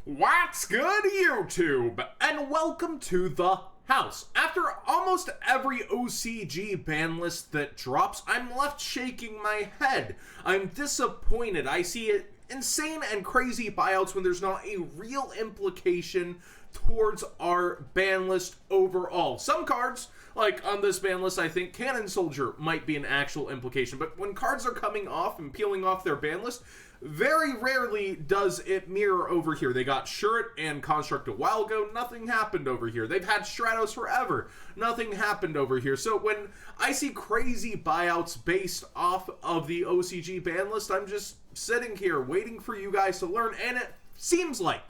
What's good, YouTube? And welcome to the house. After almost every OCG ban list that drops, I'm left shaking my head. I'm disappointed. I see it insane and crazy buyouts when there's not a real implication towards our ban list overall. Some cards, like on this ban list, I think Cannon Soldier might be an actual implication, but when cards are coming off and peeling off their ban list, very rarely does it mirror over here. They got Shuret and Construct a while ago. Nothing happened over here. They've had Stratos forever. Nothing happened over here. So when I see crazy buyouts based off of the OCG ban list, I'm just sitting here waiting for you guys to learn, and it seems like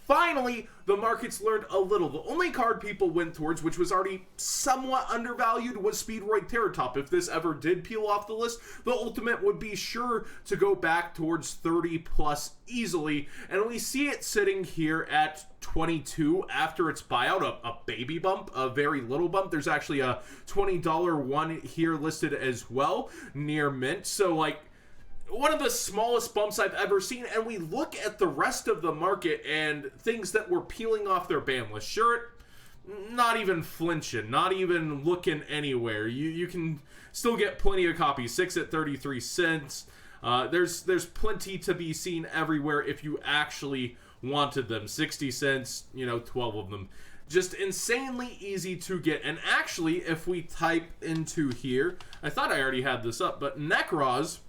finally, the market's learned a little. The only card people went towards, which was already somewhat undervalued, was Speedroid Terratop. If this ever did peel off the list, the ultimate would be sure to go back towards 30 plus easily. And we see it sitting here at 22 after its buyout, a baby bump, a very little bump. There's actually a $20 one here listed as well, near mint. So, like, one of the smallest bumps I've ever seen, and we look at the rest of the market and things that were peeling off their ban list. Sure, not even flinching, not even looking anywhere. You can still get plenty of copies. 6 at 33 cents. There's plenty to be seen everywhere if you actually wanted them. 60 cents, 12 of them. Just insanely easy to get. And actually, if we type into here, I thought I already had this up, but Necros,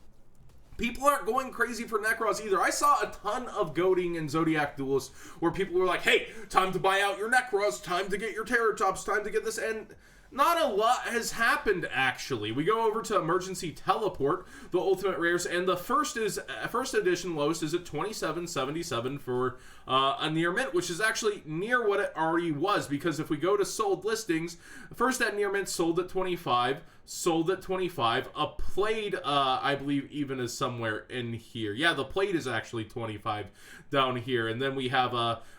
people aren't going crazy for Necros either. I saw a ton of goading in Zodiac Duelist where people were like, hey, time to buy out your Necros, time to get your Terratops, time to get this, and not a lot has happened, actually. We go over to Emergency Teleport, the Ultimate Rares, and the first edition lowest is at $27.77 for a near mint, which is actually near what it already was, because if we go to sold listings, first at near mint sold at 25, sold at 25, a played, I believe, even is somewhere in here. Yeah, the played is actually 25 down here, and then we have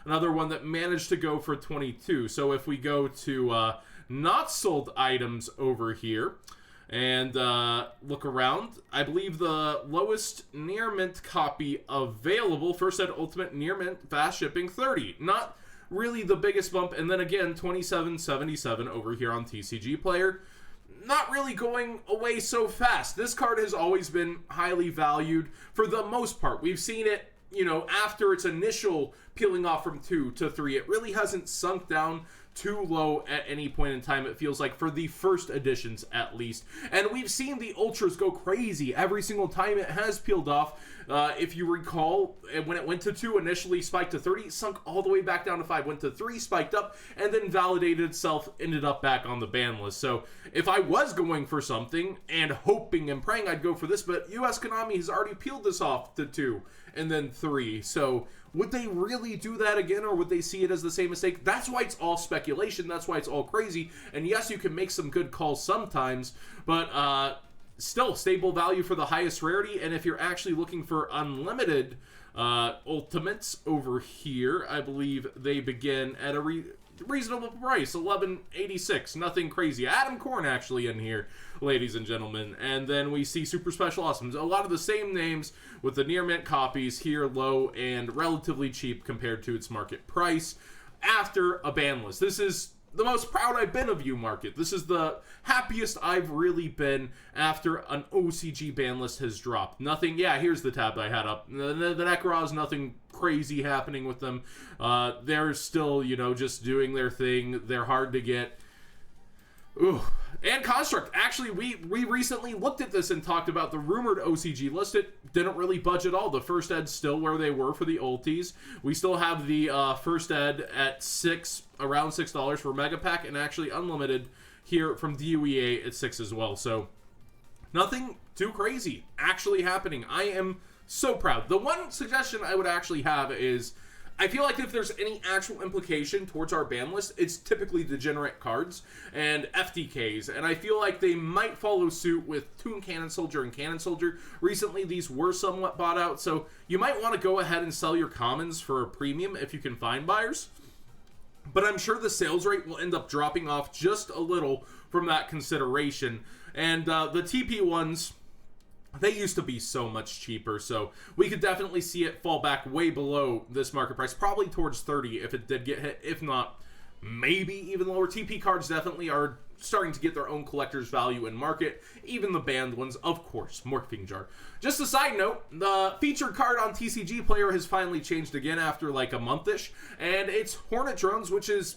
another one that managed to go for 22. So if we go to not sold items over here and look around, I believe the lowest near mint copy available, first at ultimate near mint fast shipping, 30. Not really the biggest bump. And then again, 27.77 over here on TCG Player. Not really going away so fast. This card has always been highly valued for the most part. We've seen it, after its initial peeling off from 2 to 3. It really hasn't sunk down too low at any point in time, it feels like, for the first editions at least. And we've seen the Ultras go crazy every single time it has peeled off. If you recall, when it went to 2, initially spiked to 30, sunk all the way back down to 5, went to 3, spiked up, and then validated itself, ended up back on the ban list. So if I was going for something and hoping and praying, I'd go for this, but US Konami has already peeled this off to 2 and then 3. So would they really do that again, or would they see it as the same mistake? That's why it's all speculation. That's why it's all crazy. And yes, you can make some good calls sometimes, but still stable value for the highest rarity. And if you're actually looking for unlimited ultimates over here, I believe they begin at a reasonable price, $11.86. Nothing crazy. Adam Korn actually in here, ladies and gentlemen. And then we see Super Special Awesomes. A lot of the same names with the near mint copies here, low and relatively cheap compared to its market price after a ban list. This is the most proud I've been of you, market. This is the happiest I've really been after an OCG ban list has dropped. Nothing, yeah, here's the tab I had up. The Necros, nothing crazy happening with them. They're still, just doing their thing. They're hard to get. Ooh. And Construct. Actually, we recently looked at this and talked about the rumored OCG list. It didn't really budge at all. The first ed's still where they were for the ulties. We still have the first ed at around $6 for Mega Pack, and actually unlimited here from DUEA at 6 as well. So nothing too crazy actually happening. I am so proud. The one suggestion I would actually have is, I feel like if there's any actual implication towards our ban list, it's typically degenerate cards and FTKs, and I feel like they might follow suit with Toon Cannon Soldier and Cannon Soldier. Recently, these were somewhat bought out, so you might want to go ahead and sell your commons for a premium if you can find buyers. But I'm sure the sales rate will end up dropping off just a little from that consideration. And the TP ones, They used to be so much cheaper, so we could definitely see it fall back way below this market price, probably towards 30 if it did get hit. If not, maybe even lower. TP cards definitely are starting to get their own collector's value in market, even the banned ones, of course. Morphing Jar. Just a side note, the featured card on TCG Player has finally changed again after like a month-ish, and it's Hornet Drones, which is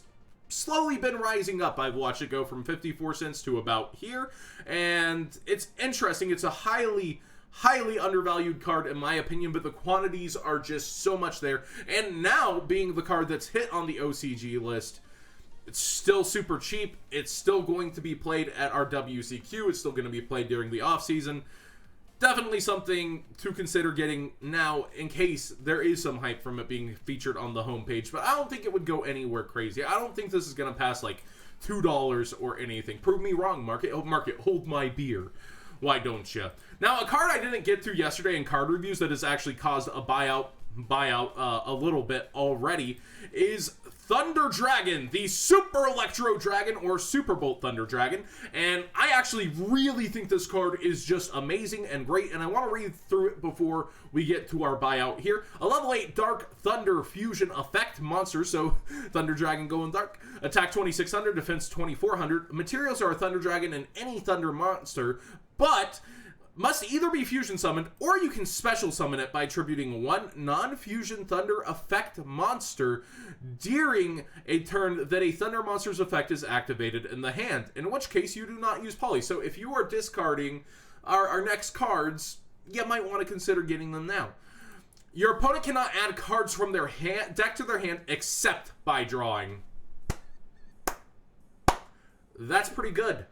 slowly been rising up. I've watched it go from 54 cents to about here, and it's interesting. It's a highly undervalued card in my opinion, but the quantities are just so much there, and now being the card that's hit on the OCG list, it's still super cheap. It's still going to be played at our WCQ. It's still going to be played during the off season. Definitely something to consider getting now in case there is some hype from it being featured on the homepage. But I don't think it would go anywhere crazy. I don't think this is going to pass like $2 or anything. Prove me wrong, market. Oh, market, hold my beer. Why don't you? Now, a card I didn't get through yesterday in card reviews that has actually caused a buyout a little bit already is Thunder Dragon, the Super Electro Dragon, or Super Bolt Thunder Dragon. And I actually really think this card is just amazing and great, and I want to read through it before we get to our buyout here. A level 8 Dark Thunder Fusion Effect monster, so Thunder Dragon going dark. Attack 2600, defense 2400. Materials are a Thunder Dragon and any Thunder monster, but must either be fusion summoned, or you can special summon it by attributing one non-fusion Thunder effect monster during a turn that a Thunder monster's effect is activated in the hand, in which case you do not use poly. So if you are discarding our next cards, you might want to consider getting them now. Your opponent cannot add cards from their deck to their hand except by drawing. That's pretty good.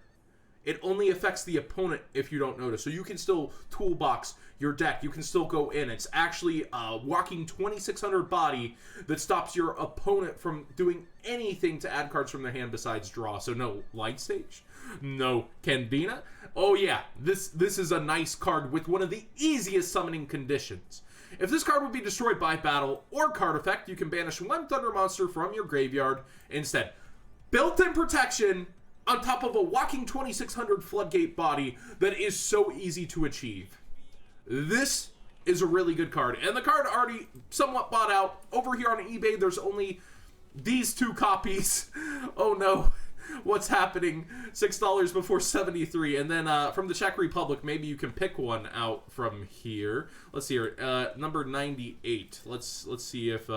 It only affects the opponent if you don't notice. So you can still toolbox your deck. You can still go in. It's actually a walking 2600 body that stops your opponent from doing anything to add cards from their hand besides draw. So no Light Stage, no Canvina. Oh yeah, this is a nice card with one of the easiest summoning conditions. If this card would be destroyed by battle or card effect, you can banish one Thunder monster from your graveyard instead. Built-in protection on top of a walking 2600 floodgate body that is so easy to achieve. This is a really good card, and the card already somewhat bought out. Over here on eBay, there's only these 2 copies. Oh no, what's happening? $6 before 73, and then from the Czech Republic, maybe you can pick one out from here. Let's see here, number 98. Let's see if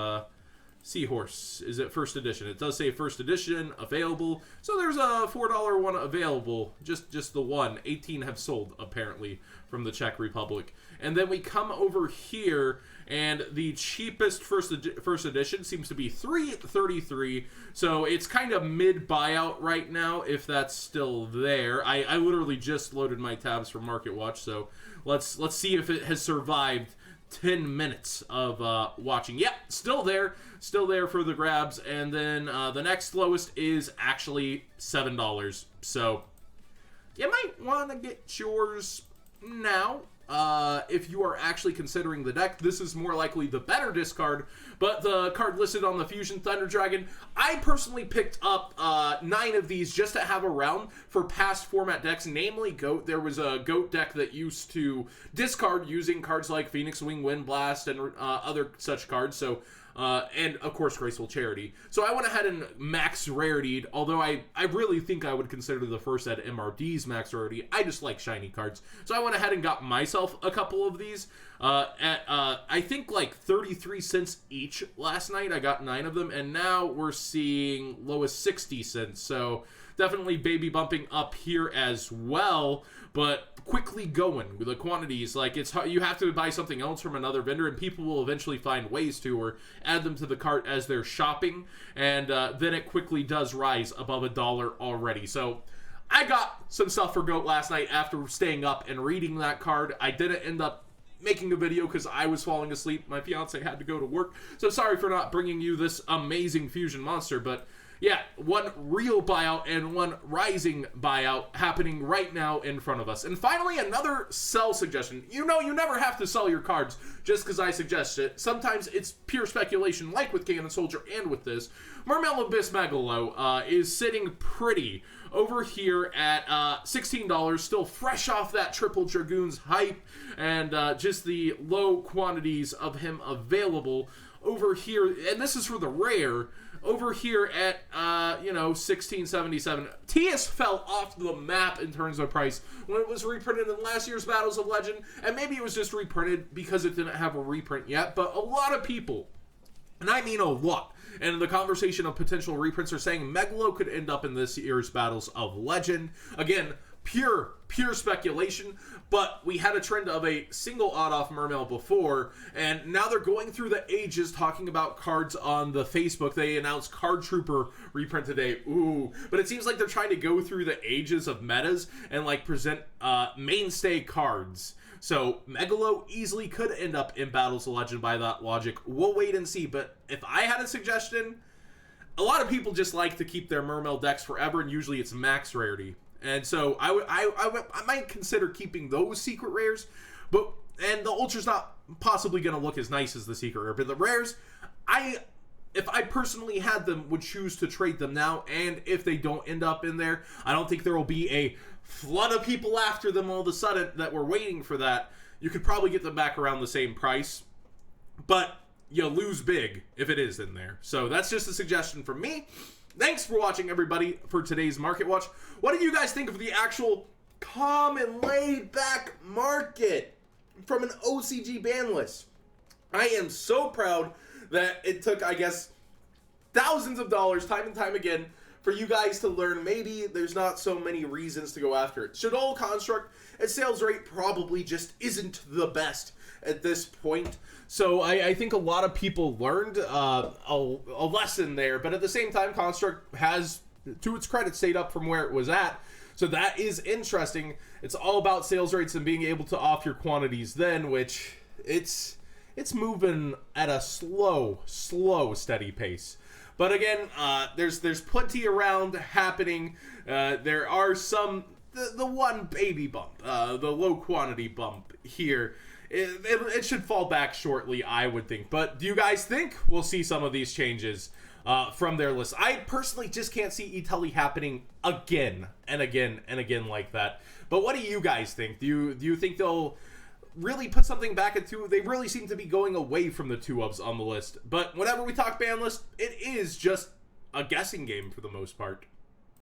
Seahorse is it first edition. It does say first edition available, so there's a $4 one available, just the one. 18 have sold apparently from the Czech Republic. And then we come over here, and the cheapest first edition seems to be $3.33, so it's kind of mid buyout right now if that's still there. I literally just loaded my tabs from Market Watch, so let's see if it has survived 10 minutes of watching. Yep, still there for the grabs. And then the next lowest is actually $7, so you might want to get yours now. If you are actually considering the deck, this is more likely the better discard, but the card listed on the Fusion Thunder Dragon, I personally picked up 9 of these just to have around for past format decks, namely GOAT. There was a GOAT deck that used to discard using cards like Phoenix Wing, Wind Blast, and other such cards, so and of course Graceful Charity. So I went ahead and max rarity'd, although I really think I would consider the first set MRD's max rarity. I just like shiny cards. So I went ahead and got myself a couple of these at I think like 33 cents each last night. I got 9 of them, and now we're seeing lowest 60 cents. So definitely baby bumping up here as well, but quickly going with the quantities. Like, it's you have to buy something else from another vendor, and people will eventually find ways to, or add them to the cart as they're shopping, and then it quickly does rise above $1 already. So I got some stuff for GOAT last night after staying up and reading that card. I didn't end up making a video because I was falling asleep. My fiance had to go to work, so sorry for not bringing you this amazing fusion monster, but Yeah, one real buyout and one rising buyout happening right now in front of us. And finally, another sell suggestion. You know, you never have to sell your cards just because I suggest it. Sometimes it's pure speculation, like with Cannon Soldier and with this. Mermail Abyss Megalo is sitting pretty over here at $16, still fresh off that Triple Dragoons hype and just the low quantities of him available over here. And this is for the rare. Over here at, 1677. TS fell off the map in terms of price when it was reprinted in last year's Battles of Legend, and maybe it was just reprinted because it didn't have a reprint yet, but a lot of people, and I mean a lot, and the conversation of potential reprints are saying Megalo could end up in this year's Battles of Legend. Again, pure speculation, but we had a trend of a single odd-off Mermail before, and now they're going through the ages talking about cards on the Facebook. They announced Card Trooper reprint today. Ooh. But it seems like they're trying to go through the ages of metas and, present mainstay cards. So, Megalo easily could end up in Battles of Legend by that logic. We'll wait and see, but if I had a suggestion, a lot of people just like to keep their Mermail decks forever, and usually it's max rarity. And so I might consider keeping those secret rares, and the Ultra's not possibly going to look as nice as the secret rare, but the rares, if I personally had them, would choose to trade them now, and if they don't end up in there, I don't think there will be a flood of people after them all of a sudden that were waiting for that. You could probably get them back around the same price, but you lose big if it is in there. So that's just a suggestion from me. Thanks for watching, everybody, for today's Market Watch. What do you guys think of the actual calm and laid-back market from an OCG Banlist? I am so proud that it took, I guess, thousands of dollars, time and time again, for you guys to learn maybe there's not so many reasons to go after it. Shadow Construct, its sales rate probably just isn't the best at this point. So I think a lot of people learned a lesson there, but at the same time, Construct has, to its credit, stayed up from where it was at. So that is interesting. It's all about sales rates and being able to off your quantities then, which it's moving at a slow, steady pace. But again, there's plenty around happening. There are some, the one baby bump, the low quantity bump here. It should fall back shortly, I would think. But do you guys think we'll see some of these changes from their list? I personally just can't see Itelli happening again and again and again like that. But what do you guys think? Do you think they'll really put something back at two? They really seem to be going away from the 2-ofs on the list. But whenever we talk ban list, it is just a guessing game for the most part.